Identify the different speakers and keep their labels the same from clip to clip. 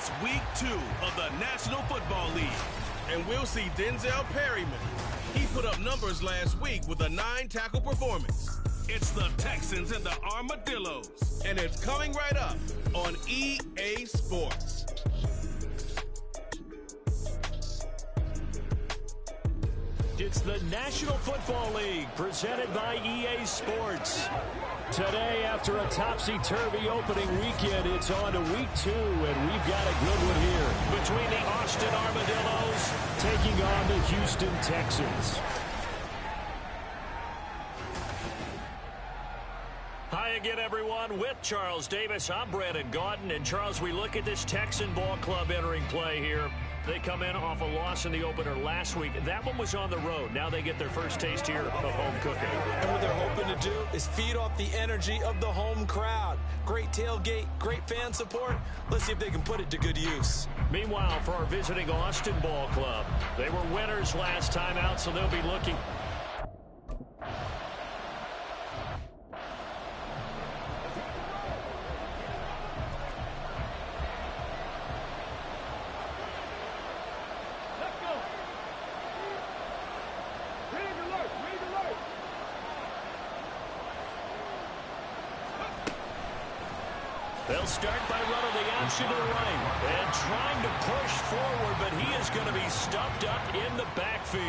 Speaker 1: It's week 2 of the National Football League, and we'll see Denzel Perryman. He put up numbers last week with a 9-tackle performance. It's the Texans and the Armadillos, and it's coming right up on EA Sports.
Speaker 2: It's the National Football League presented by EA Sports. Today, after a topsy-turvy opening weekend, it's on to week 2, and we've got a good one here between the Austin Armadillos taking on the Houston Texans. Hi again, everyone. With Charles Davis, I'm Brandon Gaudin. And Charles, we look at this Texan ball club entering play here. They come in off a loss in the opener last week. That one was on the road. Now they get their first taste here of home cooking.
Speaker 3: And what they're hoping to do is feed off the energy of the home crowd. Great tailgate, great fan support. Let's see if they can put it to good use.
Speaker 2: Meanwhile, for our visiting Austin ball club, they were winners last time out, so they'll be looking. They'll start by running the option to the right and trying to push forward, but he is going to be stuffed up in the backfield.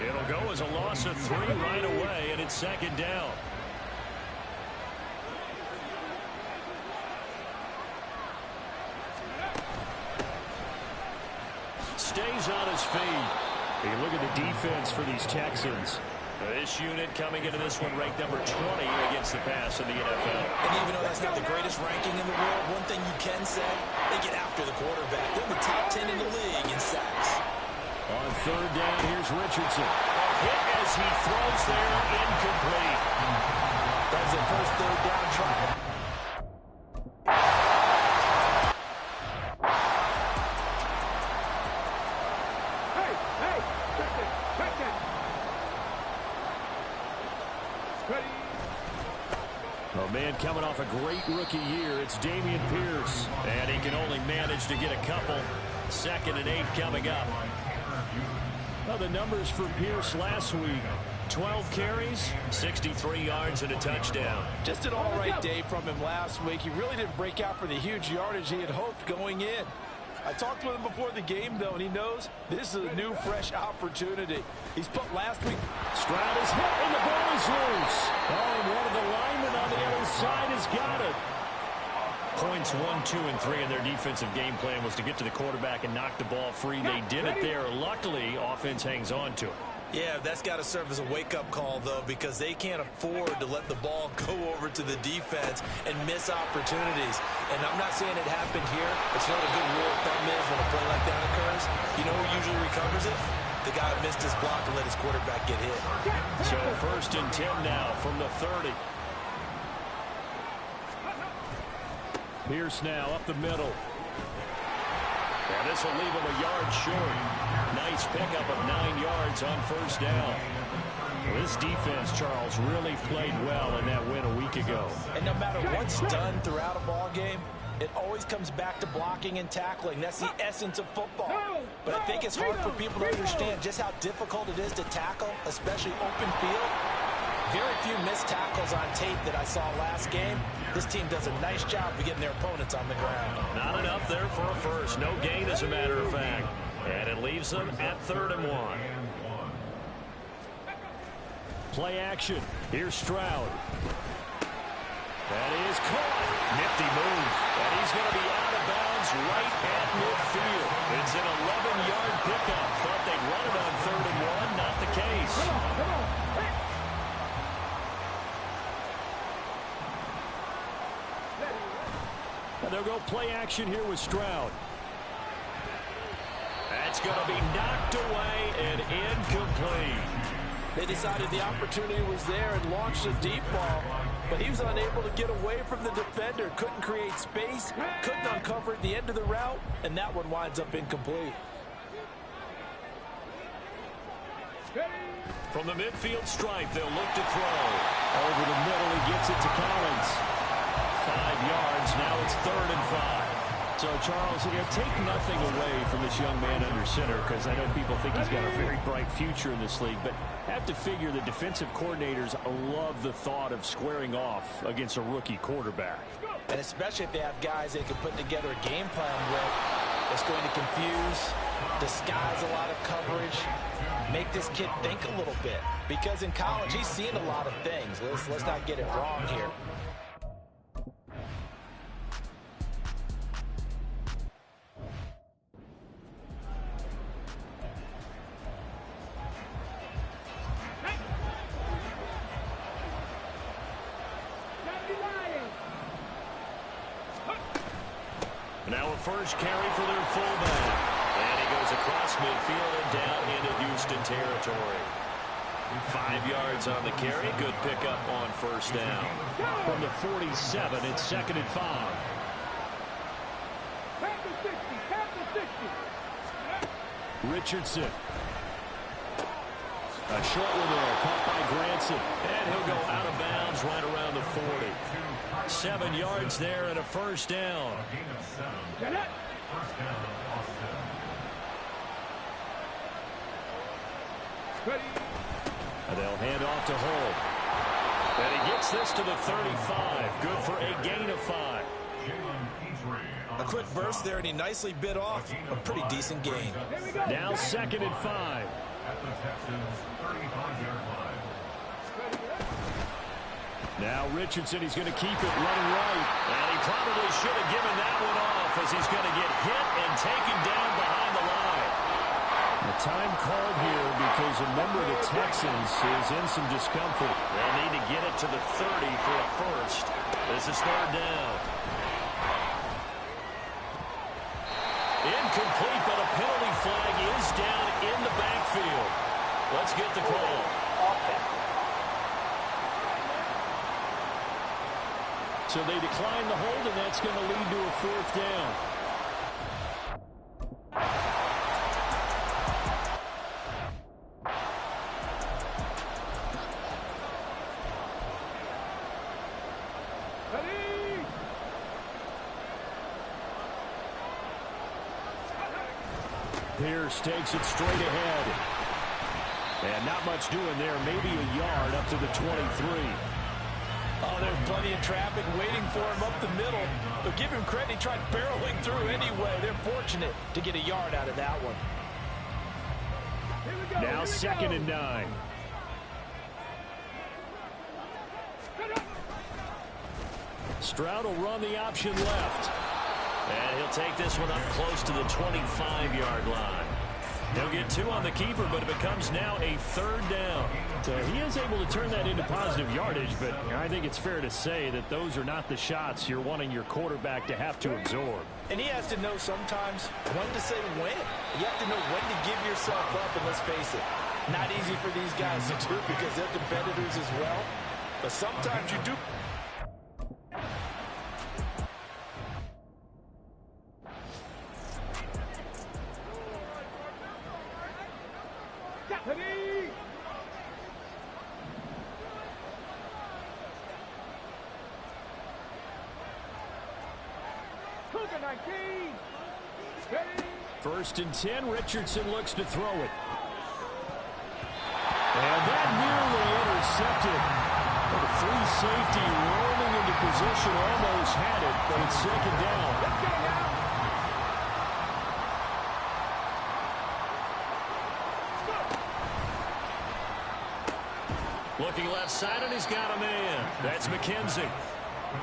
Speaker 2: It'll go as a loss of 3 right away, and it's second down. Stays on his feet. You look at the defense for these Texans. This unit coming into this one ranked number 20 against the pass in the NFL.
Speaker 3: And even though that's not the greatest ranking in the world, one thing you can say, they get after the quarterback. They're in the top 10 in the league in sacks.
Speaker 2: On third down, here's Richardson. A hit as he throws there, incomplete.
Speaker 3: That's the first third down try.
Speaker 2: Oh, man, coming off a great rookie year, it's Dameon Pierce. And he can only manage to get a couple. 2nd and 8 coming up. Well, the numbers for Pierce last week. 12 carries, 63 yards, and a touchdown.
Speaker 3: Just an all-right day from him last week. He really didn't break out for the huge yardage he had hoped going in. I talked with him before the game, though, and he knows this is a new, fresh opportunity. He's put last week.
Speaker 2: Stroud is hit, and the ball is loose. Oh, and one of the linemen on the other side has got it. Points 1, 2, and 3 in their defensive game plan was to get to the quarterback and knock the ball free. They did it there. Luckily, offense hangs on to it.
Speaker 3: Yeah, that's got to serve as a wake-up call, though, because they can't afford to let the ball go over to the defense and miss opportunities. And I'm not saying it happened here. It's not a good rule of thumb is when a play like that occurs. You know who usually recovers it? The guy who missed his block and let his quarterback get hit.
Speaker 2: So 1st and 10 now from the 30. Pierce now up the middle. And this will leave him a yard short. Nice pickup of 9 yards on 1st down. This defense, Charles, really played well in that win a week ago.
Speaker 3: And no matter what's done throughout a ball game, it always comes back to blocking and tackling. That's the essence of football. But I think it's hard for people to understand just how difficult it is to tackle, especially open field. Very few missed tackles on tape that I saw last game. This team does a nice job of getting their opponents on the ground.
Speaker 2: Not enough there for a first. No gain, as a matter of fact. And it leaves them at 3rd and 1. Play action. Here's Stroud. That is caught. Nifty move. And he's going to be out of bounds right at midfield. It's an 11-yard pickup. Thought they'd run it on 3rd and 1. Not the case.
Speaker 4: Come on.
Speaker 2: And they'll go play action here with Stroud. That's going to be knocked away and incomplete.
Speaker 3: They decided the opportunity was there and launched a deep ball, but he was unable to get away from the defender. Couldn't create space, couldn't uncover at the end of the route, and that one winds up incomplete.
Speaker 2: From the midfield stripe, they'll look to throw. Over the middle, he gets it to Collins. 5 yards, now it's 3rd and 5. So, Charles, take nothing away from this young man under center, because I know people think he's got a very bright future in this league, but have to figure the defensive coordinators love the thought of squaring off against a rookie quarterback.
Speaker 3: And especially if they have guys they can put together a game plan with, it's going to confuse, disguise a lot of coverage, make this kid think a little bit. Because in college, he's seen a lot of things. Let's not get it wrong here.
Speaker 2: Now a first carry for their fullback. And he goes across midfield and down into Houston territory. 5 yards on the carry. Good pickup on first down. From the 47, it's 2nd and 5. Richardson. A short one there, caught by Granson. And he'll go out of bounds right around the 40. 7 yards there and a first down. And they'll hand off to Holt. And he gets this to the 35. Good for a gain of 5.
Speaker 3: A quick burst there, and he nicely bit off a pretty decent gain.
Speaker 2: Now 2nd and 5.
Speaker 4: At the Texans' 35-yard line.
Speaker 2: Now Richardson, he's going to keep it running right. And he probably should have given that one off, as he's going to get hit and taken down behind the line. The time called here because a member of the Texans is in some discomfort. They'll need to get it to the 30 for a first. This is 3rd down. Incomplete, but a penalty flag is down in the backfield. Let's get the call. So they decline the hold, and that's going to lead to a 4th down. Pierce takes it straight ahead. And not much doing there. Maybe a yard up to the 23.
Speaker 3: Oh, there's plenty of traffic waiting for him up the middle. But give him credit, he tried barreling through anyway. They're fortunate to get a yard out of that one.
Speaker 2: Now 2nd and 9. Stroud will run the option left. And he'll take this one up close to the 25-yard line. He'll get 2 on the keeper, but it becomes now a 3rd down. So he is able to turn that into positive yardage, but I think it's fair to say that those are not the shots you're wanting your quarterback to have to absorb.
Speaker 3: And he has to know sometimes when to say when. You have to know when to give yourself up, and let's face it, not easy for these guys to do because they're competitors as well. But sometimes you do.
Speaker 2: First and 10, Richardson looks to throw it. And that nearly intercepted. But a free safety rolling into position, almost had it, but it's 2nd down. Looking left side, and he's got a man. That's McKenzie.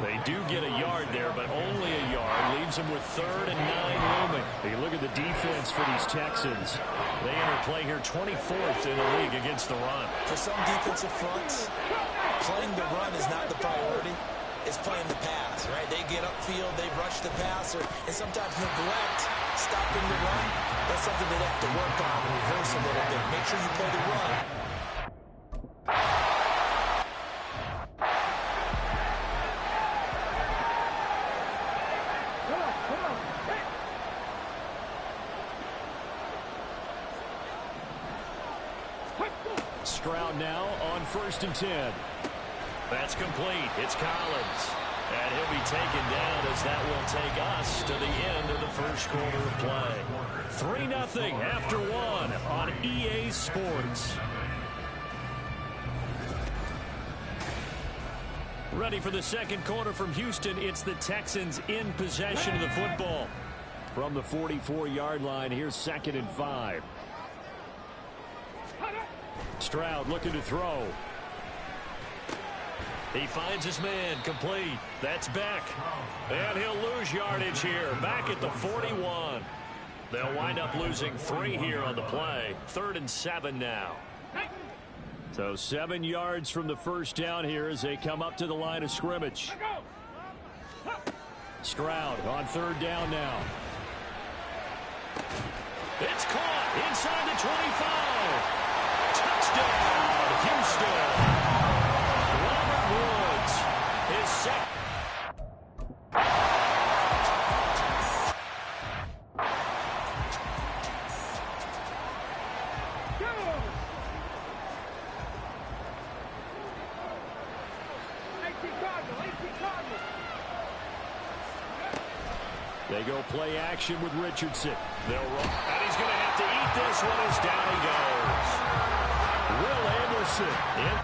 Speaker 2: They do get a yard there, but only a yard. Leaves them with 3rd and 9 looming. You look at the defense for these Texans. They enter play here 24th in the league against the run.
Speaker 3: For some defensive fronts, playing the run is not the priority. It's playing the pass, right? They get upfield, they rush the passer, and sometimes neglect stopping the run. That's something they have to work on and reverse a little bit. Make sure you play the run.
Speaker 2: Stroud now on 1st and 10. That's complete. It's Collins. And he'll be taken down as that will take us to the end of the first quarter of play. 3-0 after one on EA Sports. Ready for the second quarter from Houston. It's the Texans in possession of the football. From the 44-yard line, here's 2nd and 5. Stroud looking to throw. He finds his man, complete. That's Beck. And he'll lose yardage here, back at the 41. They'll wind up losing 3 here on the play. 3rd and 7 now. So 7 yards from the first down here as they come up to the line of scrimmage. Stroud on 3rd down now. It's caught inside the 25. Touchdown, Houston. Robert Woods, his second. They go play action with Richardson. They'll run. And he's going to have to eat this one as down he goes. Will Anderson in.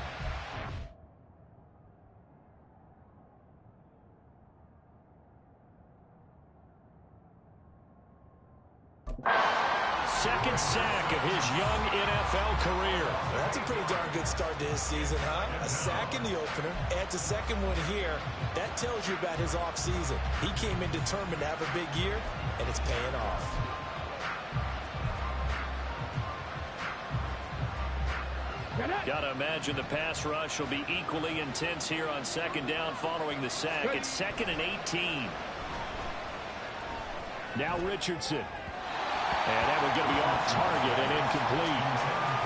Speaker 2: Second sack of his young NFL career.
Speaker 3: That's a pretty darn good start to his season, huh? A sack in the opener, adds a second one here. That tells you about his offseason. He came in determined to have a big year, and it's paying off.
Speaker 2: Got to imagine the pass rush will be equally intense here on 2nd down following the sack. It's 2nd and 18. Now Richardson. And that one's going to be off target and incomplete.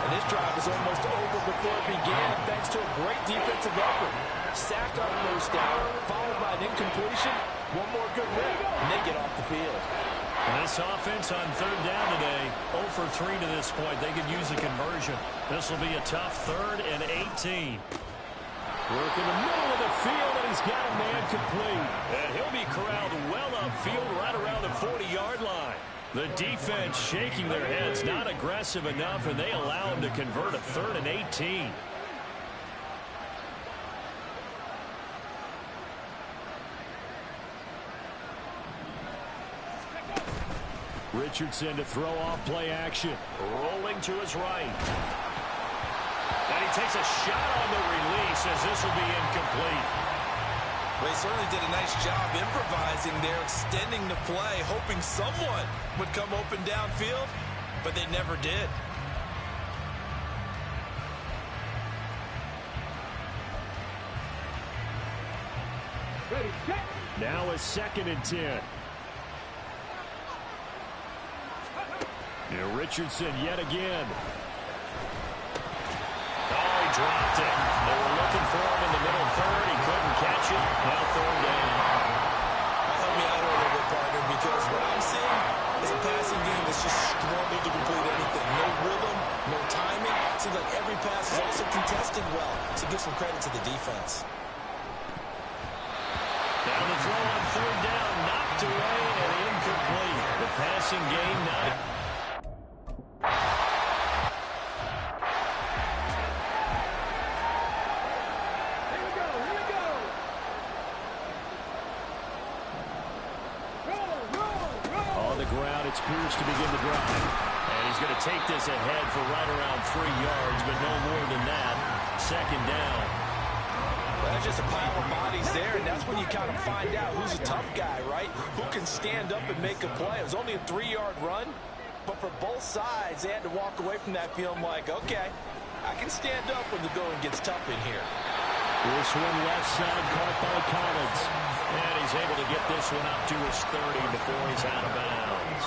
Speaker 3: And this drive is almost over before it began, thanks to a great defensive effort. Sacked on 1st down, followed by an incompletion. One more good rip, and they get off the field.
Speaker 2: And this offense on 3rd down today, 0 for 3 to this point. They could use a conversion. This will be a tough 3rd and 18. Work in the middle of the field, and he's got a man complete. And he'll be corralled well upfield right around the 40-yard line. The defense shaking their heads, not aggressive enough, and they allow him to convert a 3rd and 18. Richardson to throw off play action. Rolling to his right. And he takes a shot on the release as this will be incomplete.
Speaker 3: Well, he certainly did a nice job improvising there, extending the play, hoping someone would come open downfield, but they never did.
Speaker 2: Now a 2nd and 10. Now Richardson yet again. Oh, he dropped it. They were looking for him in the middle 3rd. He couldn't catch it. Now 3rd down.
Speaker 3: Help me out a little bit, partner, because what I'm seeing is a passing game that's just struggled to complete anything. No rhythm, no timing. Seems like every pass is also contested well. So give some credit to the defense.
Speaker 2: Now the throw on 3rd down, knocked away and incomplete. The passing game not. It's Pierce to begin the drive. And he's going to take this ahead for right around 3 yards, but no more than that. 2nd down.
Speaker 3: Well, that's just a pile of bodies there, and that's when you kind of find out who's a tough guy, right? Who can stand up and make a play. It was only a 3-yard run, but for both sides, they had to walk away from that feeling like, okay, I can stand up when the going gets tough in here.
Speaker 2: This one left side caught by Collins. And he's able to get this one up to his 30 before he's out of bounds.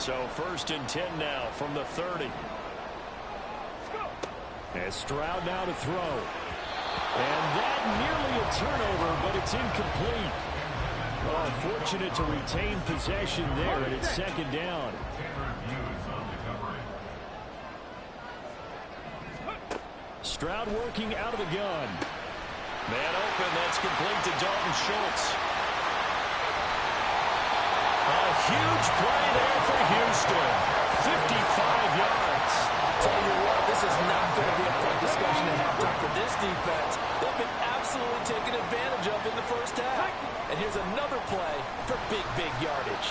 Speaker 2: So 1st and 10 now from the 30. And Stroud now to throw. And that nearly a turnover, but it's incomplete. Well, fortunate to retain possession there, and it's 2nd down. Stroud working out of the gun. Man open. open. That's complete to Dalton Schultz. A huge play there for Houston. 55 yards.
Speaker 3: I'll tell you what, this is not going to be a fun discussion at halftime for this defense. They've been absolutely taken advantage of in the first half. And here's another play for big yardage.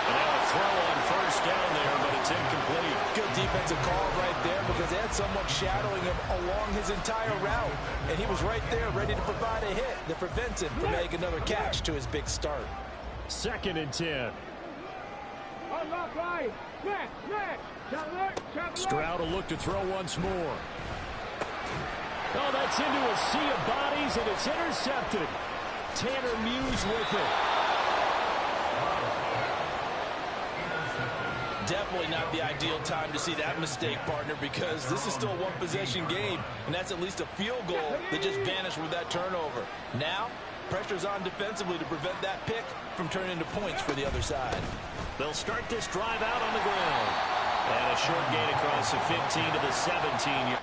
Speaker 2: And now a throw on first down there, but it's incomplete.
Speaker 3: Good defensive call right there because they had someone shadowing him along his entire route. And he was right there ready to provide a hit that prevents him from making another catch to his big start.
Speaker 2: 2nd and 10. Stroud will look to throw once more. Oh, that's into a sea of bodies, and it's intercepted. Tanner Muse with it.
Speaker 3: Definitely not the ideal time to see that mistake, partner, because this is still a one-possession game, and that's at least a field goal that just vanished with that turnover. Now, pressure's on defensively to prevent that pick from turning into points for the other side.
Speaker 2: They'll start this drive out on the ground. And a short gain across the 15 to the 17.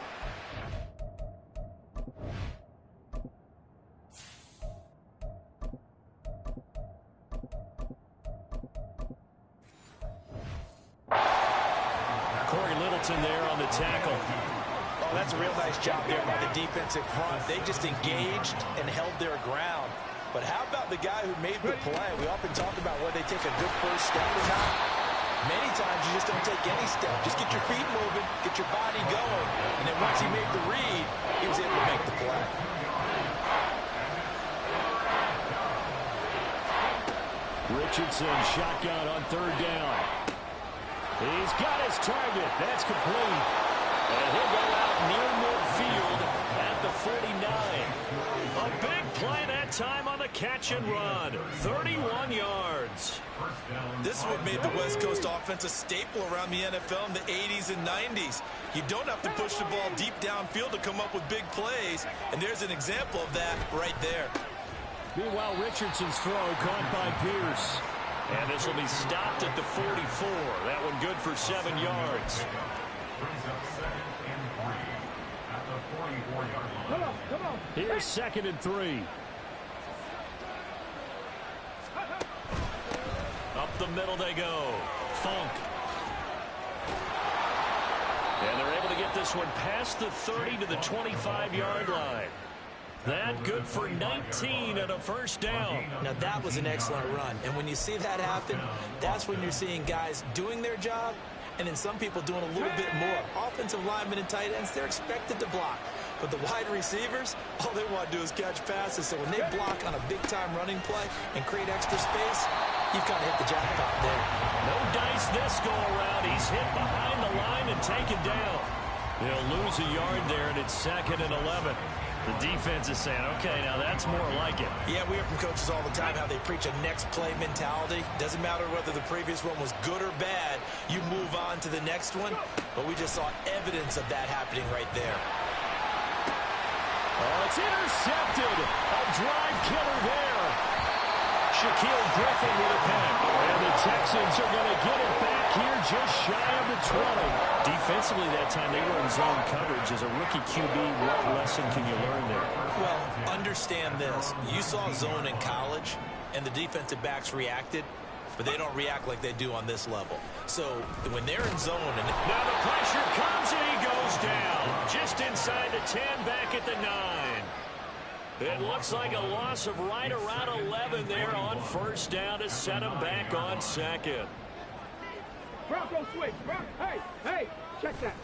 Speaker 2: Corey Littleton there on the tackle.
Speaker 3: Oh, that's a real nice job there by the defensive front. They just engaged and held their ground. But how about the guy who made the play? We often talk about whether they take a good first step or not. Many times you just don't take any step. Just get your feet moving, get your body going. And then once he made the read, he was able to make the play.
Speaker 2: Richardson shotgun on 3rd down. He's got his target. That's complete. And he'll go out near midfield at the 49. A big play that time on the catch and run. 31 yards.
Speaker 3: This is what made the West Coast offense a staple around the NFL in the 80s and 90s. You don't have to push the ball deep downfield to come up with big plays, and there's an example of that right there.
Speaker 2: Meanwhile, Richardson's throw caught by Pierce. And this will be stopped at the 44. That one good for 7 yards.
Speaker 4: Brings up 2nd and 3 at the 44-yard line.
Speaker 2: Come on. Here's 2nd and 3. Up the middle they go. Funk. And they're able to get this one past the 30 to the 25-yard line. That good for 19 and a first down.
Speaker 3: Now that was an excellent run. And when you see that happen, that's when you're seeing guys doing their job and then some people doing a little bit more. Offensive linemen and tight ends, they're expected to block. But the wide receivers, all they want to do is catch passes. So when they block on a big-time running play and create extra space, you've kind of hit the jackpot there.
Speaker 2: No dice this go-around. He's hit behind the line and taken down. They'll lose a yard there, and it's 2nd and 11. The defense is saying, okay, now that's more like it.
Speaker 3: Yeah, we hear from coaches all the time how they preach a next play mentality. Doesn't matter whether the previous one was good or bad. You move on to the next one. But we just saw evidence of that happening right there.
Speaker 2: Oh, it's intercepted. A drive killer there. Shaquille Griffin with a pick. And the Texans are going to get it back here just shy of the 20. Defensively that time they were in zone coverage. As a rookie QB, what lesson can you learn there?
Speaker 3: Well, understand this. You saw zone in college, and the defensive backs reacted, but they don't react like they do on this level. So when they're in zone... and
Speaker 2: now the pressure comes and he goes down. Just inside the 10, back at the 9. It looks like a loss of right around 11 there on first down to set him back on 2nd.
Speaker 5: Bronco switch. Hey, check that.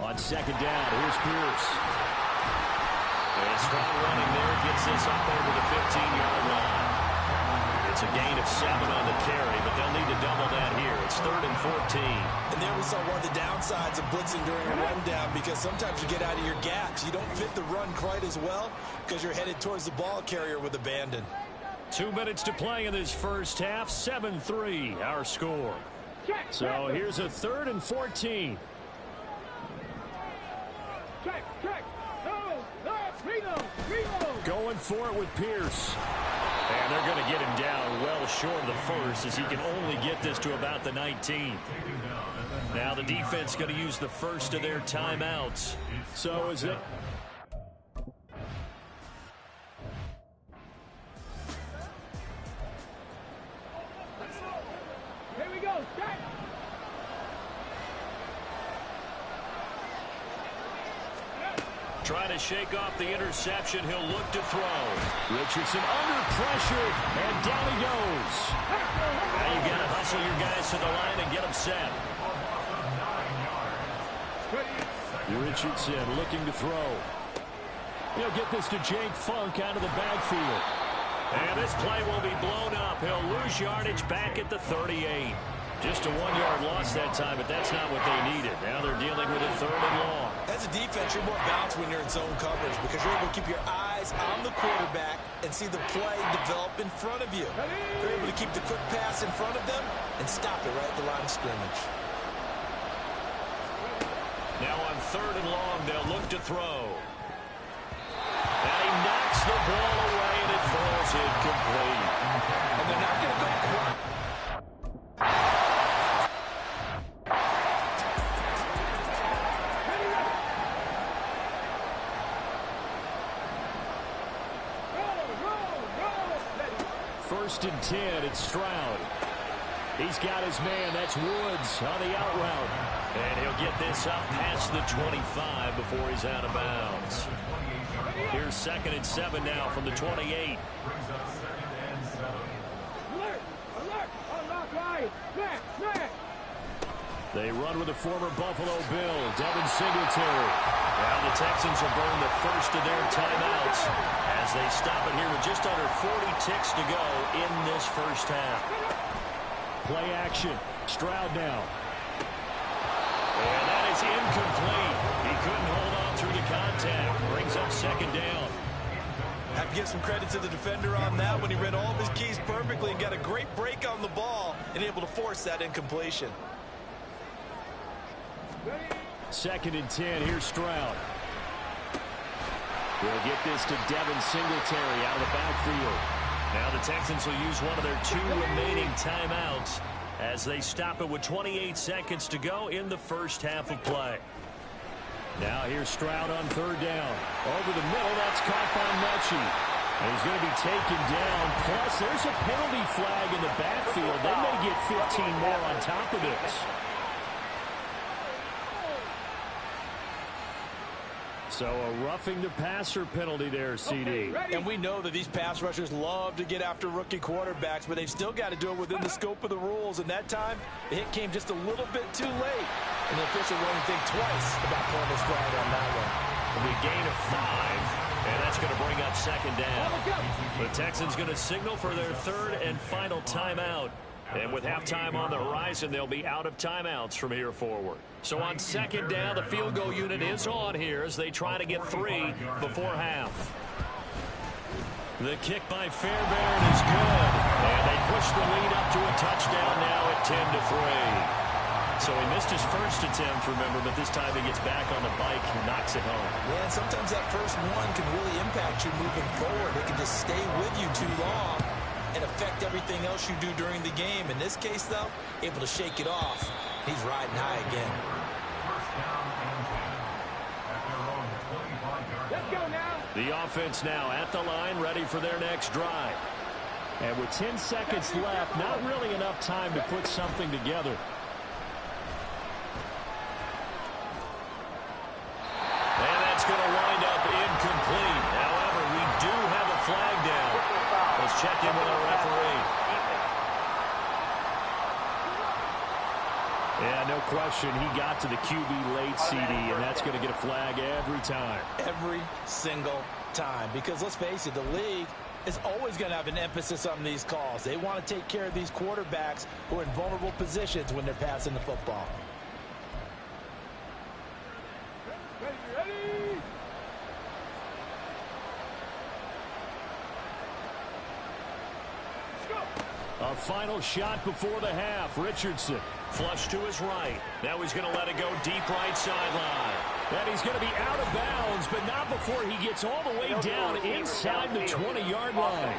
Speaker 2: On 2nd down, here's Pierce. And strong running there, gets this up over the 15-yard line. It's a gain of 7 on the carry, but they'll need to double that here. It's 3rd and 14.
Speaker 3: And there we saw one of the downsides of blitzing during a rundown, because sometimes you get out of your gaps. You don't fit the run quite as well because you're headed towards the ball carrier with abandon.
Speaker 2: 2 minutes to play in this first half. 7-3, our score. So here's a 3rd and 14.
Speaker 5: Check.
Speaker 2: Going for it with Pierce. And they're going to get him down well short of the first, as he can only get this to about the 19. Now the defense going to use the first of their timeouts. So is it... trying to shake off the interception. He'll look to throw. Richardson under pressure, and down he goes. Now you got to hustle your guys to the line and get them set. Richardson looking to throw. He'll get this to Jake Funk out of the backfield. And this play will be blown up. He'll lose yardage back at the 38. Just a 1-yard loss that time, but that's not what they needed. Now they're dealing with a 3rd and long.
Speaker 3: As a defense, you're more balanced when you're in zone coverage because you're able to keep your eyes on the quarterback and see the play develop in front of you. You're able to keep the quick pass in front of them and stop it right at the line of scrimmage.
Speaker 2: Now on 3rd and long, they'll look to throw. And he knocks the ball away, and it falls incomplete.
Speaker 3: And they're not going to go quite.
Speaker 2: First and 10, it's Stroud. He's got his man, that's Woods, on the out route. And he'll get this up past the 25 before he's out of bounds. Here's 2nd and 7 now from the 28. They run with the former Buffalo Bill, Devin Singletary. Now the Texans will burn the first of their timeouts as they stop it here with just under 40 ticks to go in this first half. Play action. Stroud now. And that is incomplete. He couldn't hold on through the contact. Brings up 2nd down.
Speaker 3: I have to give some credit to the defender on that when he read all of his keys perfectly and got a great break on the ball and able to force that incompletion.
Speaker 2: 2nd and 10. Here's Stroud. We'll get this to Devin Singletary out of the backfield. Now the Texans will use one of their 2 remaining timeouts as they stop it with 28 seconds to go in the first half of play. Now here's Stroud on 3rd down. Over the middle, that's caught by Mechie. And he's going to be taken down. Plus, there's a penalty flag in the backfield. They may get 15 more on top of this. So a roughing the passer penalty there, CD.
Speaker 3: And we know that these pass rushers love to get after rookie quarterbacks, but they've still got to do it within the scope of the rules. And that time, the hit came just a little bit too late. And the official won't think twice about pulling this flag on that one.
Speaker 2: It'll be a gain of 5, and that's going to bring up 2nd down. The Texans going to signal for their 3rd and final timeout. And with halftime on the horizon, they'll be out of timeouts from here forward. So on 2nd down, the field goal unit is on here as they try to get 3 before half. The kick by Fairbairn is good. And they push the lead up to a touchdown now at 10-3. So he missed his first attempt, remember, but this time he gets back on the bike and knocks it home.
Speaker 3: Yeah, and sometimes that first one can really impact you moving forward. It can just stay with you too long and affect everything else you do during the game. In this case, though, able to shake it off. He's riding high again.
Speaker 5: Let's go now.
Speaker 2: The offense now at the line, ready for their next drive. And with 10 seconds left, not really enough time to put something together. And that's going to wind up incomplete. However, we do have a flag down. Let's check in with our referee. Yeah, no question. He got to the QB late, CD, and that's going to get a flag every time.
Speaker 3: Every single time. Because let's face it, the league is always going to have an emphasis on these calls. They want to take care of these quarterbacks who are in vulnerable positions when they're passing the football.
Speaker 5: Ready?
Speaker 2: A final shot before the half. Richardson flush to his right. Now he's going to let it go deep right sideline. And he's going to be out of bounds, but not before he gets all the way down inside the 20-yard line.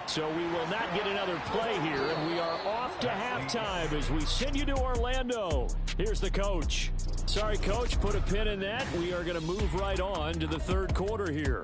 Speaker 2: So we will not get another play here, and we are off to halftime as we send you to Orlando. Here's the coach. Sorry, Coach, put a pin in that. We are going to move right on to the third quarter here.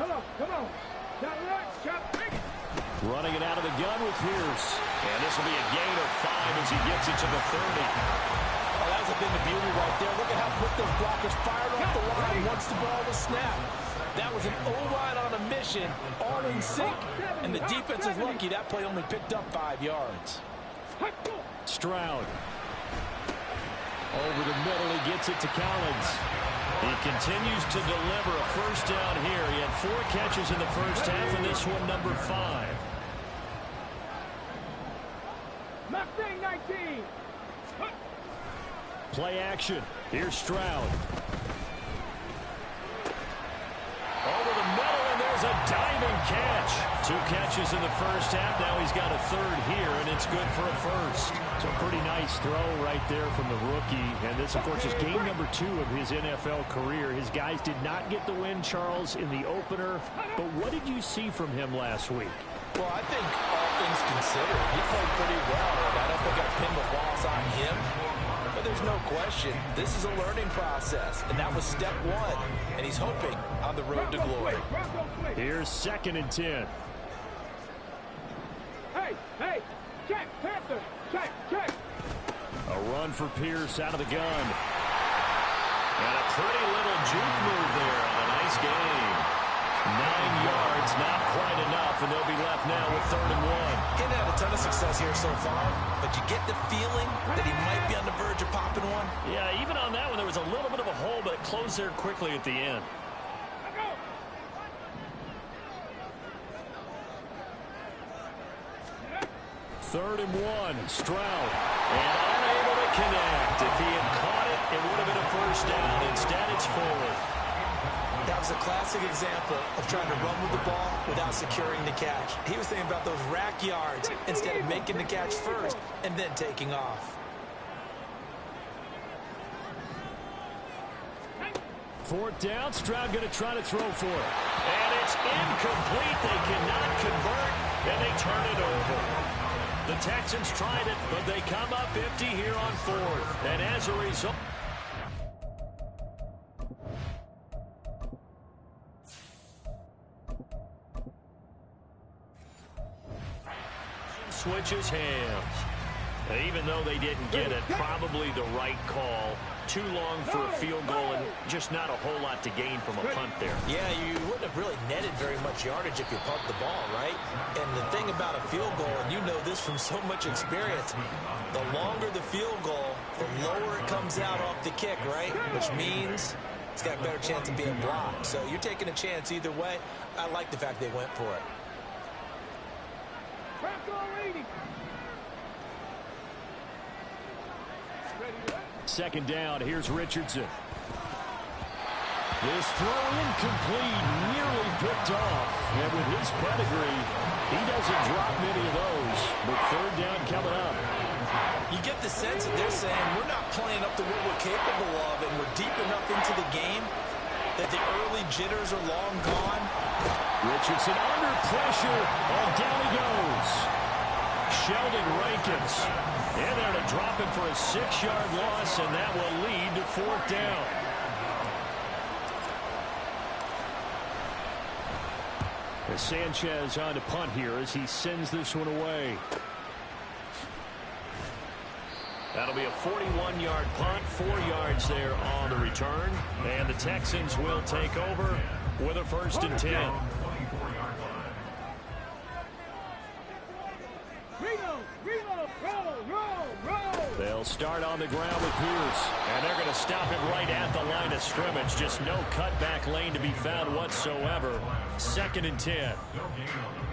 Speaker 5: Come on. Shot right, shot big.
Speaker 2: Running it out of the gun with Pierce. And this will be a gain of 5 as he gets it to the 30.
Speaker 3: Oh, that was a bit of beauty right there. Look at how quick those blockers fired off the line once the ball was snapped. That was an O-line on a mission, all in sync. And the defense is lucky that play only picked up 5 yards.
Speaker 2: Stroud. Over the middle, he gets it to Collins. He continues to deliver a first down here. He had 4 catches in the first half, and this one number 5.
Speaker 5: Mustang 19.
Speaker 2: Play action. Here's Stroud. Over the middle, and there's a diving catch. 2 catches in the first half. Now he's got a 3rd here, and it's good for a first. So a pretty nice throw right there from the rookie. And this, of course, is game number 2 of his NFL career. His guys did not get the win, Charles, in the opener. But what did you see from him last week?
Speaker 3: Well, I think all things considered, he played pretty well. And I don't think I pinned the loss on him. But there's no question, this is a learning process. And that was step 1. And he's hoping on the road to glory.
Speaker 2: Here's 2nd and 10.
Speaker 5: Hey, check, Panther, check.
Speaker 2: A run for Pierce out of the gun. And a pretty little juke move there on a nice gain. 9 yards, not quite enough, and they'll be left now with 3rd and 1.
Speaker 3: He's had a ton of success here so far, but you get the feeling that he might be on the verge of popping one.
Speaker 2: Yeah, even on that one, there was a little bit of a hole, but it closed there quickly at the end. 3rd and 1, Stroud. And unable to connect. If he had caught it, it would have been a first down. Instead, it's forward.
Speaker 3: That was a classic example of trying to run with the ball without securing the catch. He was thinking about those rack yards instead of making the catch first and then taking off.
Speaker 2: 4th down, Stroud going to try to throw for it. And it's incomplete. They cannot convert, and they turn it over. The Texans tried it, but they come up empty here on 4th. And as a result, switches hands. Even though they didn't get it, probably the right call. Too long for a field goal and just not a whole lot to gain from a punt there.
Speaker 3: Yeah, you wouldn't have really netted very much yardage if you pumped the ball, right? And the thing about a field goal, and you know this from so much experience, the longer the field goal, the lower it comes out off the kick, right? Which means it's got a better chance of being blocked. So you're taking a chance either way. I like the fact they went for it.
Speaker 2: 2nd down, here's Richardson. This throw incomplete, nearly picked off. And with his pedigree, he doesn't drop many of those. But 3rd down coming up.
Speaker 3: You get the sense that they're saying we're not playing up to what we're capable of, and we're deep enough into the game that the early jitters are long gone.
Speaker 2: Richardson under pressure, and down he goes. Sheldon Rankins in there to drop him for a 6-yard loss, and that will lead to 4th down. As Sanchez on to punt here as he sends this one away. That'll be a 41-yard punt, 4 yards there on the return, and the Texans will take over with a 1st and 10. They'll start on the ground with Pierce, and they're going to stop him right at the line of scrimmage. Just no cutback lane to be found whatsoever. 2nd and 10.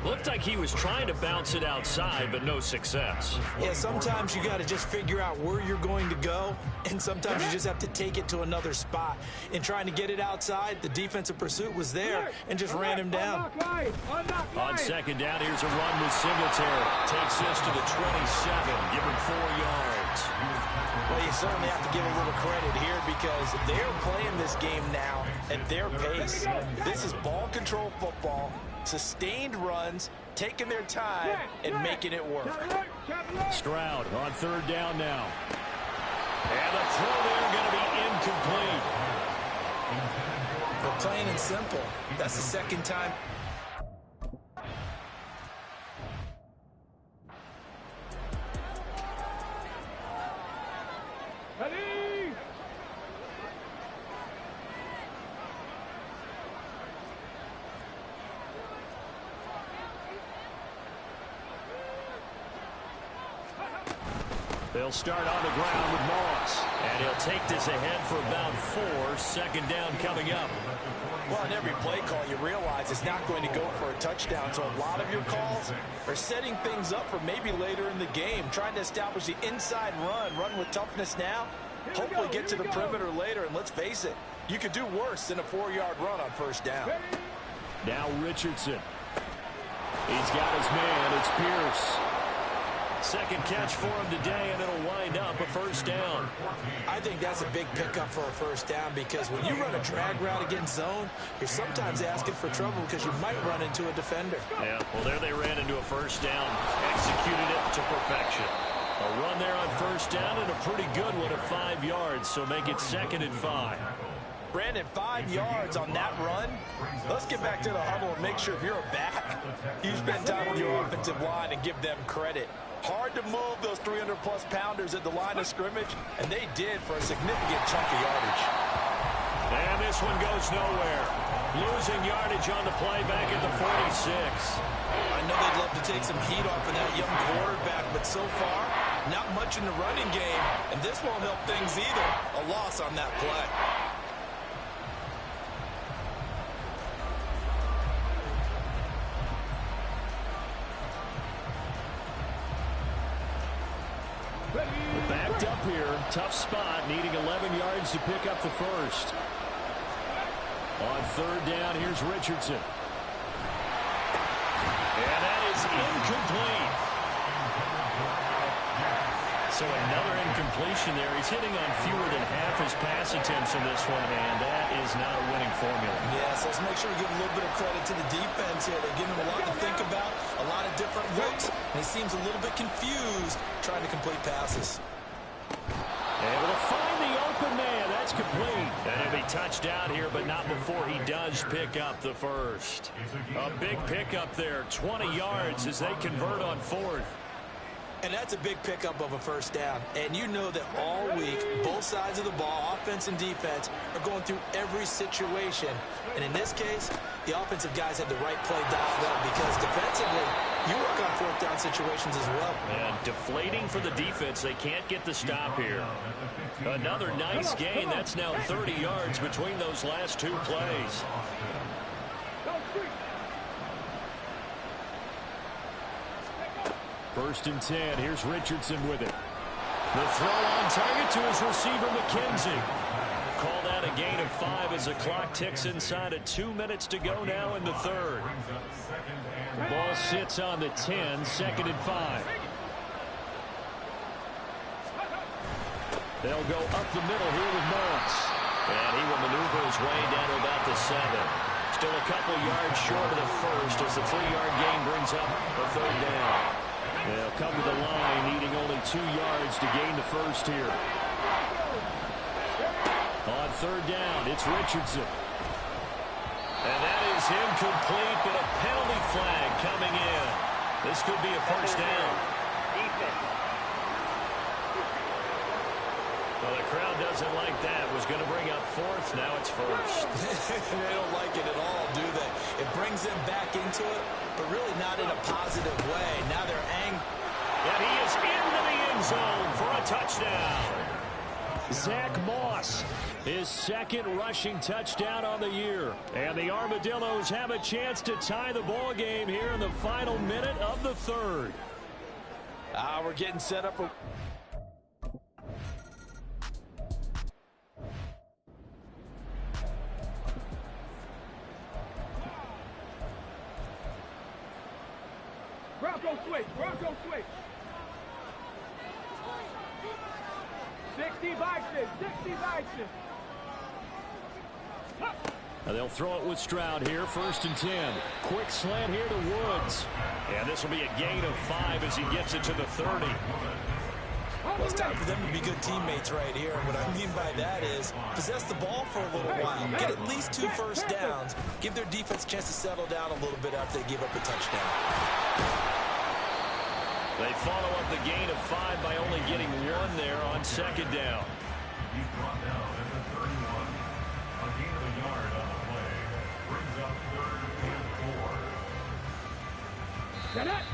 Speaker 2: Looked like he was trying to bounce it outside, but no success.
Speaker 3: Yeah, sometimes you got to just figure out where you're going to go, and sometimes you just have to take it to another spot. In trying to get it outside, the defensive pursuit was there and just ran him down.
Speaker 2: On 2nd down, here's a run with Singletary. Takes this to the 27, give him 4 yards.
Speaker 3: Well, you certainly have to give a little credit here because they're playing this game now at their pace. This is ball control football. Sustained runs, taking their time, and making it work.
Speaker 2: Stroud on 3rd down now. And the throw there going to be incomplete.
Speaker 3: The Plain and simple. That's the second time.
Speaker 5: Ready?
Speaker 2: They'll start on the ground with Moss. And he'll take this ahead for about 4. Second down coming up.
Speaker 3: Well, on every play call, you realize it's not going to go for a touchdown. So a lot of your calls are setting things up for maybe later in the game, trying to establish the inside run with toughness now, hopefully get to the perimeter later. And let's face it, you could do worse than a 4-yard run on first down.
Speaker 2: Now Richardson. He's got his man. It's Pierce. Second catch for him today, and it'll wind up a first down.
Speaker 3: I think that's a big pickup for a first down because when you run a drag route against zone, you're sometimes asking for trouble because you might run into a defender.
Speaker 2: Yeah, well, there they ran into a first down, executed it to perfection. A run there on first down and a pretty good one at 5 yards, so make it 2nd and 5.
Speaker 3: Brandon, 5 yards on that run. Let's get back to the huddle and make sure if you're a back, you spend time with your offensive line and give them credit. Hard to move those 300-plus pounders at the line of scrimmage, and they did for a significant chunk of yardage.
Speaker 2: And this one goes nowhere. Losing yardage on the play back at the 46.
Speaker 3: I know they'd love to take some heat off of that young quarterback, but so far, not much in the running game, and this won't help things either. A loss on that play.
Speaker 2: Backed up here, tough spot, needing 11 yards to pick up the first. On third down, here's Richardson. And that is incomplete. So another incompletion there. He's hitting on fewer than half his pass attempts in this one, and that is not a winning formula.
Speaker 3: Yes, let's make sure we give a little bit of credit to the defense here. They're giving him a lot to think about, a lot of different looks, and he seems a little bit confused trying to complete passes.
Speaker 2: Able to find the open man. That's complete. And he'll be touched out here, but not before he does pick up the first. A big pickup there, 20 yards as they convert on 4th.
Speaker 3: And that's a big pickup of a first down. And you know that all week, both sides of the ball, offense and defense, are going through every situation. And in this case, the offensive guys have the right play dialed up because defensively, you work on 4th down situations as well.
Speaker 2: And deflating for the defense. They can't get the stop here. Another nice gain. That's now 30 yards between those last 2 plays. First and 10. Here's Richardson with it. The throw on target to his receiver, McKenzie. Call that a gain of 5 as the clock ticks inside of 2 minutes to go now in the third. Ball sits on the 10, 2nd and 5. They'll go up the middle here with Moss. And he will maneuver his way down to about the 7. Still a couple yards short of the first as the 3-yard gain brings up a 3rd down. They'll come to the line, needing only 2 yards to gain the first here. On 3rd down, it's Richardson. And that is incomplete, but a penalty flag coming in. This could be a first down. Well, the crowd doesn't like that. Was going to bring up 4th, now it's 1st.
Speaker 3: They don't like it at all, do they? It brings them back into it, but really not in a positive way. Now they're angry.
Speaker 2: And he is into the end zone for a touchdown. Zach Moss, his 2nd rushing touchdown on the year. And the Armadillos have a chance to tie the ball game here in the final minute of the 3rd.
Speaker 3: We're getting set up for...
Speaker 5: Bronco switch, Bronco switch. 60 Bison, 60 Bison.
Speaker 2: They'll throw it with Stroud here, 1st and 10. Quick slant here to Woods. And this will be a gain of 5 as he gets it to the 30.
Speaker 3: Well, it's time for them to be good teammates right here. And what I mean by that is possess the ball for a little while. Get at least 2 first downs. Give their defense a chance to settle down a little bit after they give up a touchdown.
Speaker 2: They follow up the gain of 5 by only getting 1 there on second down.
Speaker 4: He's brought down at the 31. A gain of a yard on the play. Brings up 3rd and 4.
Speaker 5: Get it.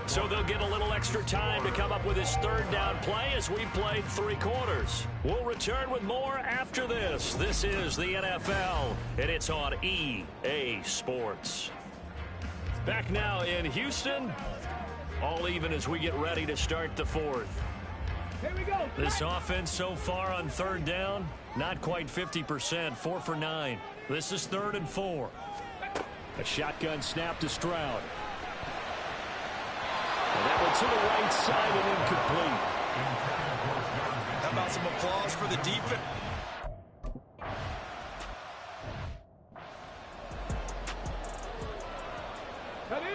Speaker 2: So they'll get a little extra time to come up with his 3rd down play as we played 3 quarters. We'll return with more after this. This is the NFL, and it's on EA Sports. Back now in Houston, all even as we get ready to start the 4th.
Speaker 5: Here we go.
Speaker 2: This offense so far on 3rd down, not quite 50%, 4 for 9. This is 3rd and 4. A shotgun snap to Stroud. And that one to the right side and incomplete.
Speaker 3: How about some applause for the defense?
Speaker 5: Ready.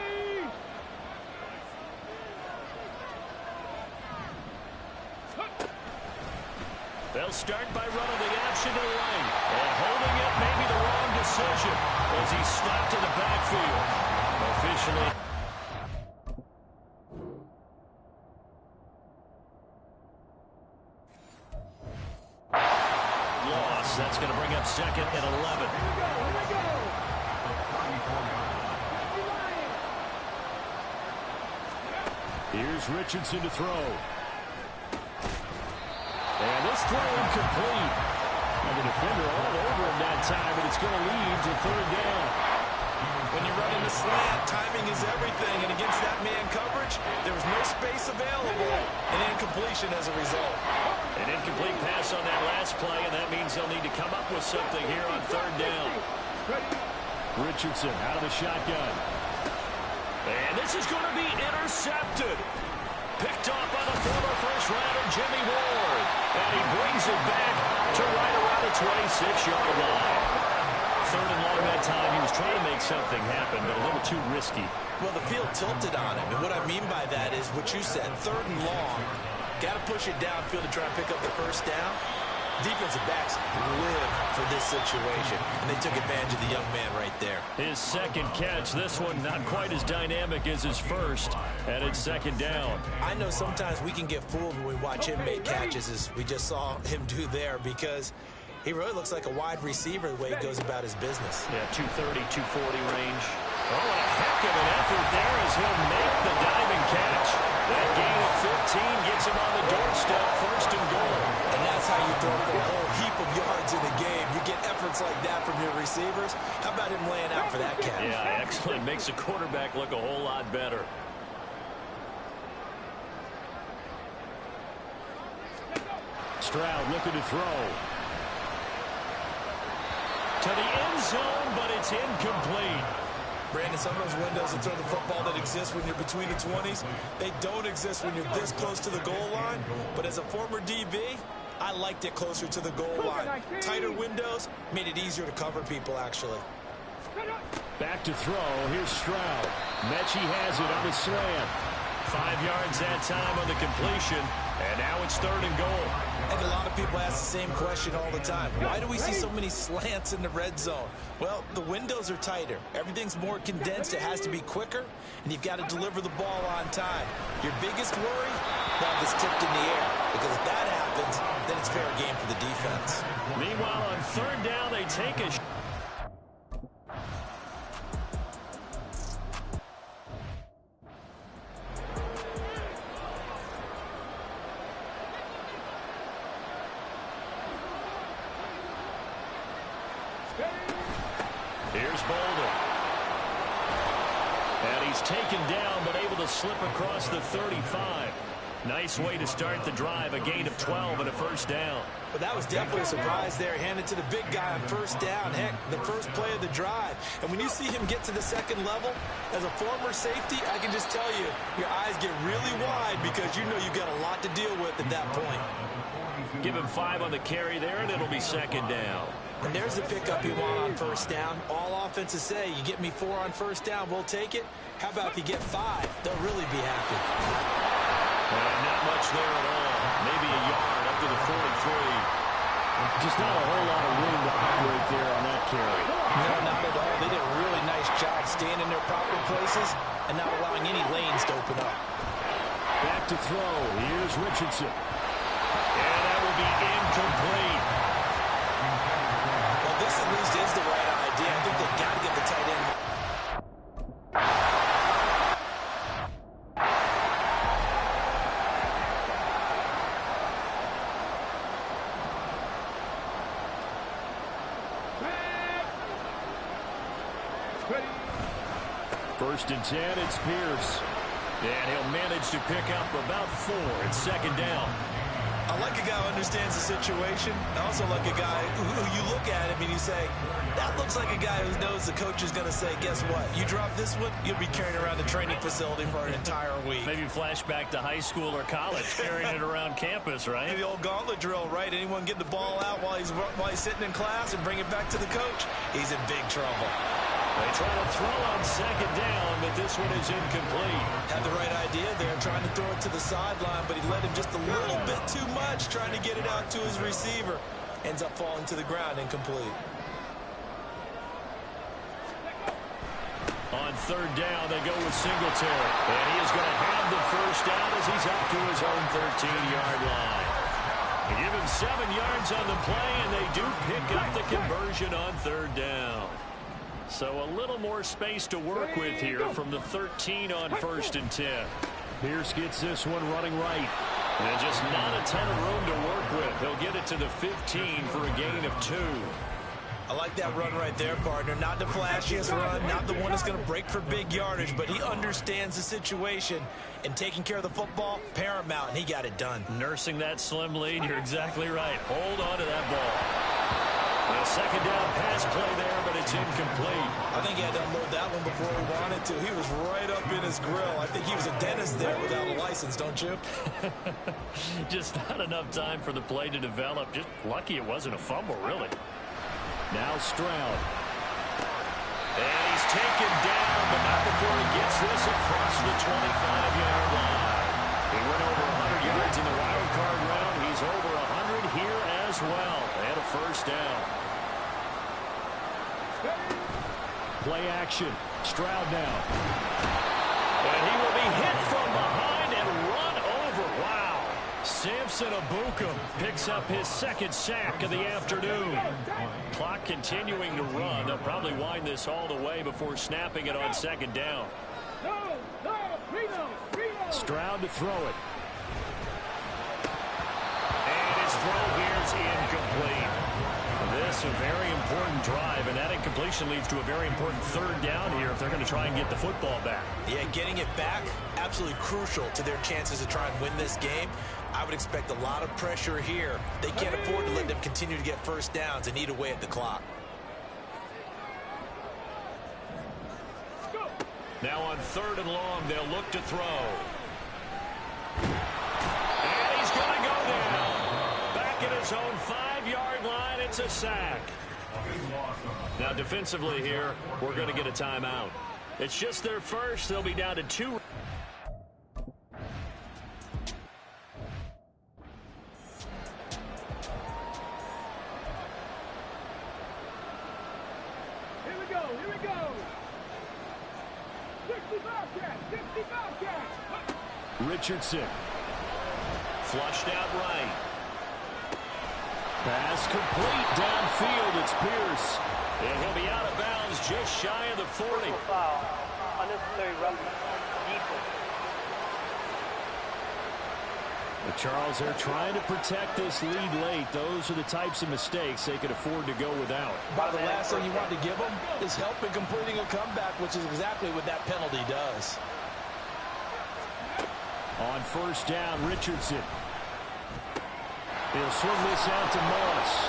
Speaker 2: They'll start by running the option to the right. And holding it may be the wrong decision as he stopped in the backfield. Officially. Loss. That's going to bring up 2nd and 11. Here's Richardson to throw. And this throw incomplete. And the defender all over him that time, but it's going to lead to 3rd down.
Speaker 3: When you're running the slant, timing is everything. And against that man coverage, there was no space available. An incompletion as a result.
Speaker 2: An incomplete pass on that last play, and that means they'll need to come up with something here on 3rd down. Richardson out of the shotgun. And this is going to be intercepted. Picked off by the former first-rounder Jimmy Ward. And he brings it back to right around the 26-yard line. 3rd and long that time. He was trying to make something happen, but a little too risky.
Speaker 3: Well, the field tilted on him. And what I mean by that is what you said, 3rd and long. Got to push it downfield to try and pick up the first down. Defensive backs live for this situation, and they took advantage of the young man right there.
Speaker 2: His 2nd catch, this one not quite as dynamic as his first, and it's 2nd down.
Speaker 3: I know sometimes we can get fooled when we watch him make catches, as we just saw him do there, because he really looks like a wide receiver the way he goes about his business.
Speaker 2: Yeah, 230, 240 range. Oh, a heck of an effort there as he'll make the diving catch. That gain of 15 gets him on the doorstep, 1st and goal.
Speaker 3: And that's how you throw for a whole heap of yards in a game. You get efforts like that from your receivers. How about him laying out for that catch?
Speaker 2: Yeah, excellent. Makes the quarterback look a whole lot better. Stroud looking to throw. To the end zone, but it's incomplete.
Speaker 3: Brandon, some of those windows that throw the football that exist when you're between the 20s, they don't exist when you're this close to the goal line. But as a former DB, I liked it closer to the goal line. Tighter windows made it easier to cover people, actually.
Speaker 2: Back to throw. Here's Stroud. Mechie has it on the slam. 5 yards that time on the completion. And now it's 3rd and goal.
Speaker 3: And a lot of people ask the same question all the time. Why do we see so many slants in the red zone? Well, the windows are tighter. Everything's more condensed. It has to be quicker, and you've got to deliver the ball on time. Your biggest worry? Ball gets tipped in the air. Because if that happens, then it's fair game for the defense.
Speaker 2: Meanwhile, on 3rd down, they take a Here's Bolden. And he's taken down, but able to slip across the 35. Nice way to start the drive, a gain of 12 and a 1st down.
Speaker 3: But that was definitely a surprise there. Handed to the big guy on 1st down. Heck, the first play of the drive. And when you see him get to the 2nd level, as a former safety, I can just tell you, your eyes get really wide because you know you've got a lot to deal with at that point.
Speaker 2: Give him 5 on the carry there, and it'll be 2nd down.
Speaker 3: And there's the pickup you want on 1st down. All offenses say, you get me 4 on first down, we'll take it. How about if you get 5? They'll really be happy.
Speaker 2: Not much there at all. Maybe a yard up to the 43. Just not a whole lot of room to operate there on that carry.
Speaker 3: No, not at all. They did a really nice job staying in their proper places and not allowing any lanes to open up.
Speaker 2: Back to throw. Here's Richardson. And that will be incomplete.
Speaker 3: Well, this at least is the right idea. I think they've got to get the tight end.
Speaker 2: First and 10, it's Pierce. And he'll manage to pick up about 4 at second down.
Speaker 3: I like a guy who understands the situation. I also like a guy who you look at him and you say, that looks like a guy who knows the coach is going to say, guess what? You drop this one, you'll be carrying around the training facility for an entire week.
Speaker 2: Maybe flashback to high school or college, carrying it around campus, right?
Speaker 3: The old gauntlet drill, right? Anyone get the ball out while he's sitting in class and bring it back to the coach, he's in big trouble.
Speaker 2: They try to throw on second down, but this one is incomplete.
Speaker 3: Had the right idea there, trying to throw it to the sideline, but he led him just a little bit too much, trying to get it out to his receiver. Ends up falling to the ground, incomplete.
Speaker 2: On third down, they go with Singletary. And he is going to have the first down as he's up to his own 13-yard line. They give him 7 yards on the play, and they do pick up the conversion on third down. So a little more space to work with here from the 13 on first and 10. Pierce gets this one running right. And just not a ton of room to work with. He'll get it to the 15 for a gain of 2.
Speaker 3: I like that run right there, partner. Not the flashiest run, not the one that's going to break for big yardage, but he understands the situation, and taking care of the football, paramount, and he got it done.
Speaker 2: Nursing that slim lead, you're exactly right. Hold on to that ball. A second down pass play there, but it's incomplete.
Speaker 3: I think he had to unload that one before he wanted to. He was right up in his grill. I think he was a dentist there without a license, don't you?
Speaker 2: Just not enough time for the play to develop. Just lucky it wasn't a fumble, really. Now Stroud. And he's taken down, but not before he gets this across the 25-yard line. He went over 100 yards in the wild card round. He's over 100 here as well. And a first down. Play action. Stroud now. And he will be hit from behind and run over. Wow. Samson Abuka picks up his second sack of the afternoon. Clock continuing to run. They'll probably wind this all the way before snapping it on second down. Stroud to throw it. And his throw here is incomplete. This a very important drive, and that incompletion leads to a very important third down here if they're going to try and get the football back.
Speaker 3: Yeah, getting it back, absolutely crucial to their chances to try and win this game. I would expect a lot of pressure here. They can't afford to let them continue to get first downs and eat away at the clock.
Speaker 2: Now on third and long, they'll look to throw. And he's going to go down. Back at his own 5-yard line, it's a sack. Now defensively here, we're going to get a timeout. It's just their first. They'll be down to 2.
Speaker 5: Here we go, here we go. 65 catch.
Speaker 2: Richardson. Flushed out right. Pass complete downfield. It's Pierce. And he'll be out of bounds just shy of the 40.
Speaker 6: Foul. Unnecessary roughness.
Speaker 2: But Charles, they're trying to protect this lead late. Those are the types of mistakes they could afford to go without.
Speaker 3: By the last thing you want to give them is help in completing a comeback, which is exactly what that penalty does.
Speaker 2: On first down, Richardson. He'll swing this out to Moss.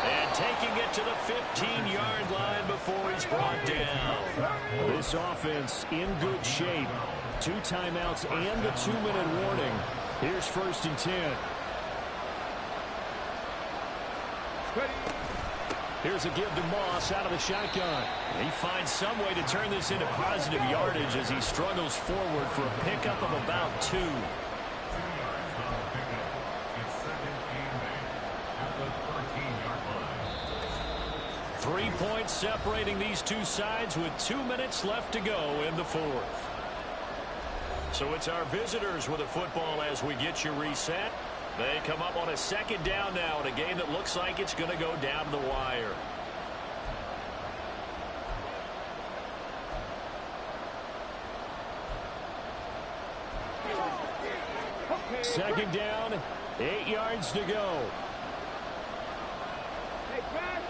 Speaker 2: And taking it to the 15-yard line before he's brought down. This offense in good shape. 2 timeouts and a 2-minute warning. Here's first and 10. Here's a give to Moss out of the shotgun. He finds some way to turn this into positive yardage as he struggles forward for a pickup of about 2.
Speaker 4: 2 yards on the pickup. It's second and 8 at the 13-yard line.
Speaker 2: 3 points separating these two sides with 2 minutes left to go in the fourth. So it's our visitors with a football as we get you reset. They come up on a second down now in a game that looks like it's going to go down to the wire. Second down, 8 yards to go.
Speaker 5: Hey, Brad.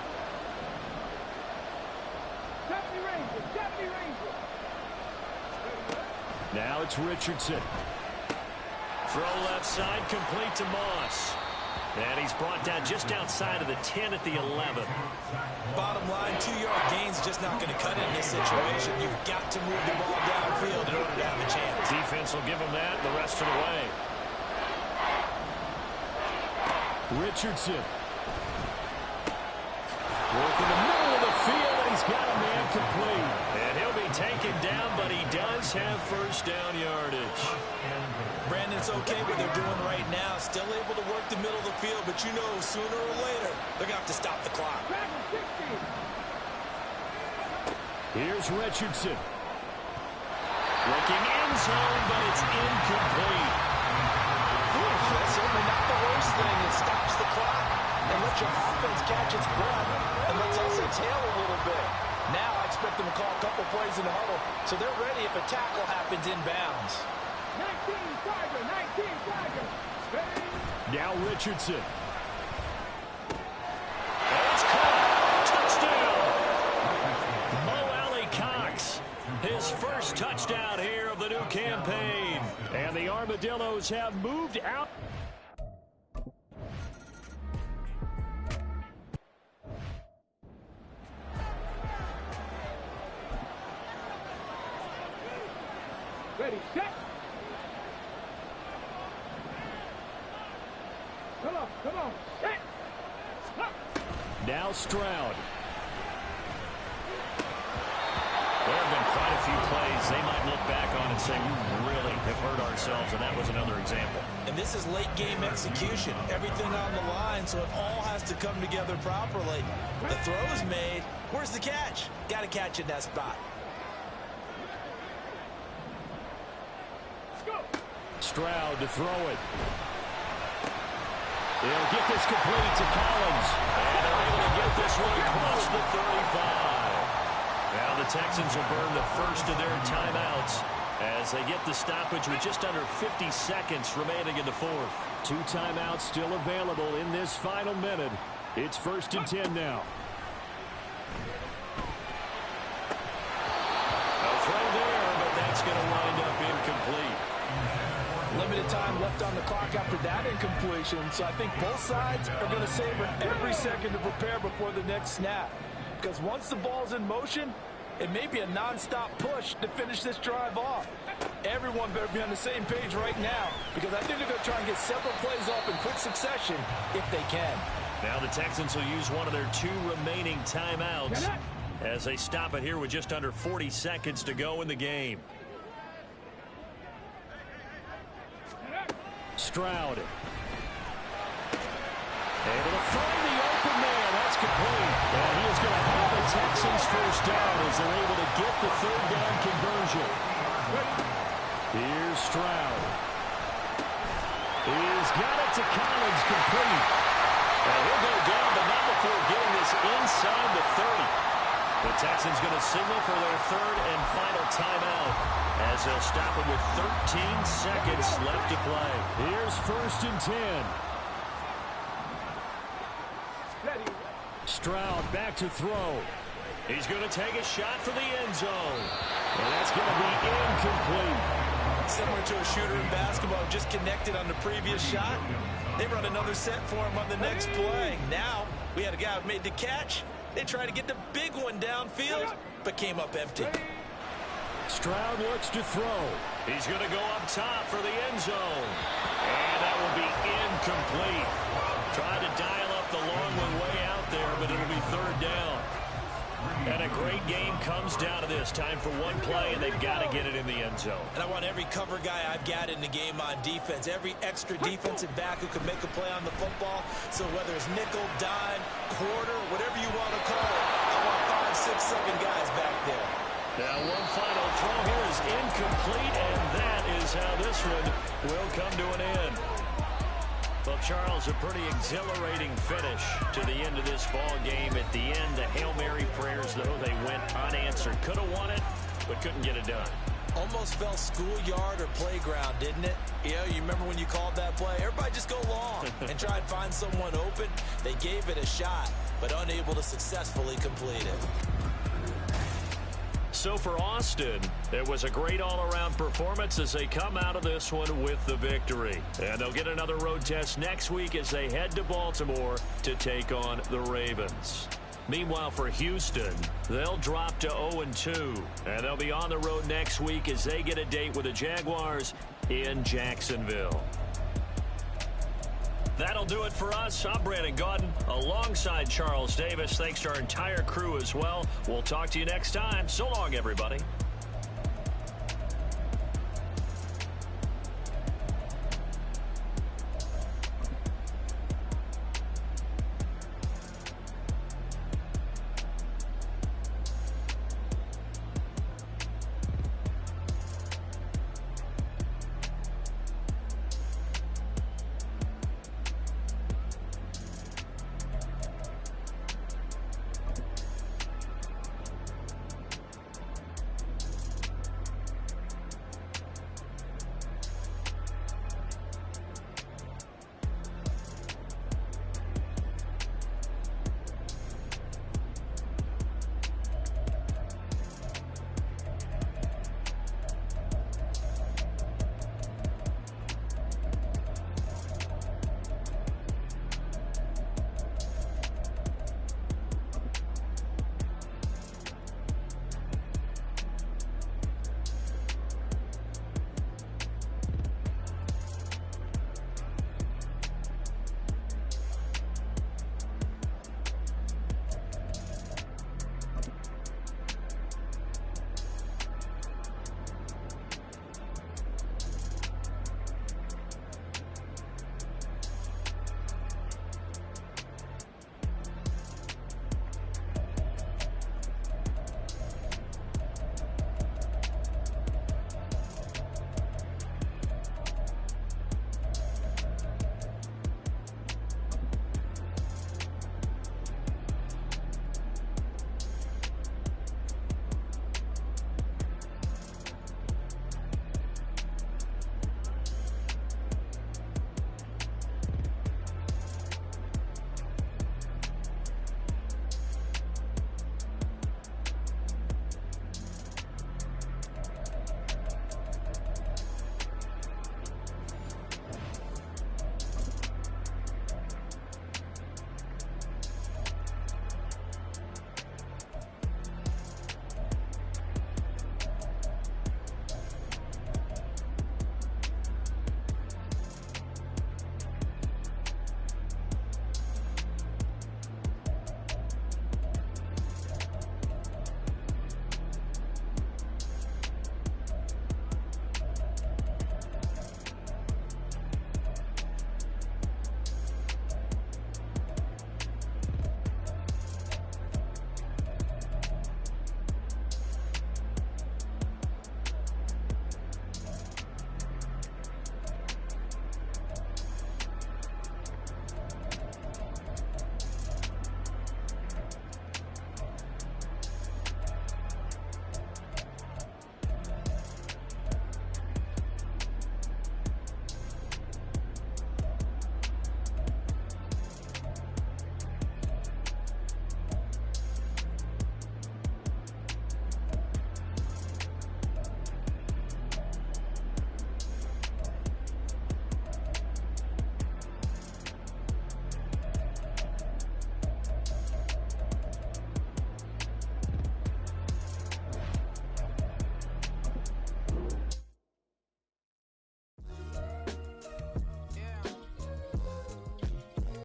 Speaker 5: 70 Rangers, 70 Rangers.
Speaker 2: Now it's Richardson. Throw left side, complete to Moss. And he's brought down just outside of the 10 at the 11.
Speaker 3: Bottom line, 2-yard gain's just not going to cut it in this situation. You've got to move the ball downfield in order to have a chance.
Speaker 2: Defense will give him that the rest of the way. Richardson. Working the middle of the field, and he's got a man complete. And he'll be taken down, but he does have first down yardage.
Speaker 3: Brandon, it's okay what they're doing right now. Still able to work the middle of the field, but you know sooner or later they're going to have to stop the clock.
Speaker 2: Here's Richardson. Looking end zone, but it's incomplete.
Speaker 3: That's certainly not the worst thing. It stops the clock and lets your offense catch its breath and lets us exhale a little bit. Now I expect them to call a couple plays in the huddle so they're ready if a tackle happens inbounds.
Speaker 5: 19 Tiger, 19 Tiger.
Speaker 2: Now Richardson. It's caught. Touchdown. Mo Alley Cox. His first touchdown here of the new campaign. And the Armadillos have moved out.
Speaker 5: Ready, set. Come on, set.
Speaker 2: Now Stroud. There have been quite a few plays they might look back on and say, we really have hurt ourselves, and that was another example.
Speaker 3: And this is late game execution. Everything on the line, so it all has to come together properly. The throw's made. Where's the catch? Got to catch in that spot.
Speaker 2: Stroud to throw it. They'll get this complete to Collins. And they're able to get this one across the 35. Now the Texans will burn the first of their timeouts as they get the stoppage with just under 50 seconds remaining in the fourth. 2 timeouts still available in this final minute. It's 1st and 10 now. A throw there, but that's going to wind up incomplete.
Speaker 3: Limited time left on the clock after that incompletion, so I think both sides are going to savor every second to prepare before the next snap. Because once the ball's in motion, it may be a non-stop push to finish this drive off. Everyone better be on the same page right now, because I think they're going to try and get several plays off in quick succession if they can.
Speaker 2: Now the Texans will use one of their 2 remaining timeouts as they stop it here with just under 40 seconds to go in the game. Stroud. Able to find the open man. That's complete. And he is going to have the Texans first down as they're able to get the 3rd down conversion. Here's Stroud. He's got it to Collins, complete. And he'll go down, but not before getting this inside the 30. The Texans going to signal for their 3rd and final timeout as they'll stop it with 13 seconds left to play. Here's 1st and 10. Stroud back to throw. He's going to take a shot for the end zone. And that's going to be incomplete.
Speaker 3: Similar to a shooter in basketball, just connected on the previous shot. They run another set for him on the next play. Now, we had a guy who made the catch. They tried to get the big one downfield, but came up empty.
Speaker 2: Stroud looks to throw. He's going to go up top for the end zone. And that will be incomplete. Tried to dial up the long one way out there, but and it'll be third down. And a great game comes down to this. Time for one play, and they've got to get it in the end zone.
Speaker 3: And I want every cover guy I've got in the game on defense, every extra defensive back who can make a play on the football. So whether it's nickel, dime, quarter, whatever you want to call it, I want 5, 6, 7 guys back there.
Speaker 2: Now one final throw here is incomplete, and that is how this one will come to an end. Well, Charles, a pretty exhilarating finish to the end of this ball game. At the end, the Hail Mary prayers, though, they went unanswered. Could have won it, but couldn't get it done.
Speaker 3: Almost felt schoolyard or playground, didn't it? You remember when you called that play? Everybody just go long and try and find someone open. They gave it a shot, but unable to successfully complete it.
Speaker 2: So for Austin, it was a great all-around performance as they come out of this one with the victory. And they'll get another road test next week as they head to Baltimore to take on the Ravens. Meanwhile, for Houston, they'll drop to 0-2. And they'll be on the road next week as they get a date with the Jaguars in Jacksonville. That'll do it for us. I'm Brandon Gaudin alongside Charles Davis. Thanks to our entire crew as well. We'll talk to you next time. So long, everybody.